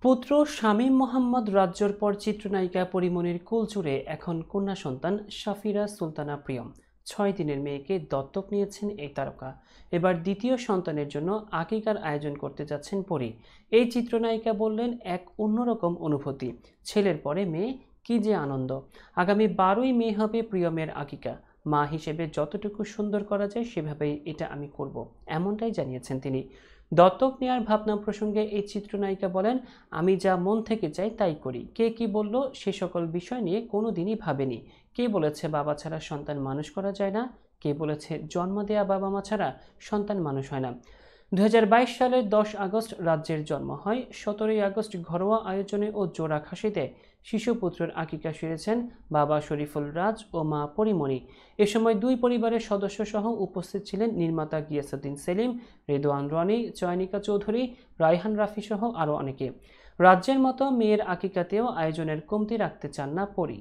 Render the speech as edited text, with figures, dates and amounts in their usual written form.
পুত্র শামীম মোহাম্মদ রাজ্যর পর চিত্রনায়িকা পরীমনির কোলজুড়ে এখন কন্যা সন্তান সাফিরা সুলতানা প্রিয়ম। 6 দিনের মেয়েকে দত্তক নিয়েছেন এই তারকা। এবার দ্বিতীয় সন্তানের জন্য আকিকার আয়োজন করতে যাচ্ছেন পরী। এই চিত্রনায়িকা বললেন, এক অন্যরকম অনুভূতি। ছেলের পরে মেয়ে, কি যে আনন্দ। আগামী 12ই মে হবে প্রিয়মের আকিকা। মা হিসেবে যতটুকু সুন্দর করা যায় সেভাবেই এটা আমি করব, এমনটাই জানিয়েছেন তিনি। দত্তক নেওয়ার ভাবনা প্রসঙ্গে এই চিত্রনায়িকা বলেন, আমি যা মন থেকে চাই তাই করি। কে কি বলল সে সকল বিষয় নিয়ে কোনোদিনই ভাবেনি। কে বলেছে বাবা ছাড়া সন্তান মানুষ করা যায় না? কে বলেছে জন্ম দেয়া বাবা মা ছাড়া সন্তান মানুষ হয় না? 2022 সালের 10 আগস্ট রাজ্যের জন্ম হয়। 17ই আগস্ট ঘরোয়া আয়োজনে ও জোড়া খাসিতে শিশুপুত্রের আকিকা সেরেছেন বাবা শরীফুল রাজ ও মা পরীমনি। এ সময় দুই পরিবারের সদস্য সহ উপস্থিত ছিলেন নির্মাতা গিয়াসউদ্দিন সেলিম, রেদোয়ান রনি, চয়নিকা চৌধুরী, রায়হান রাফি সহ আরও অনেকে। রাজ্যের মতো মেয়ের আকিকাতেও আয়োজনের কমতি রাখতে চান না পরী।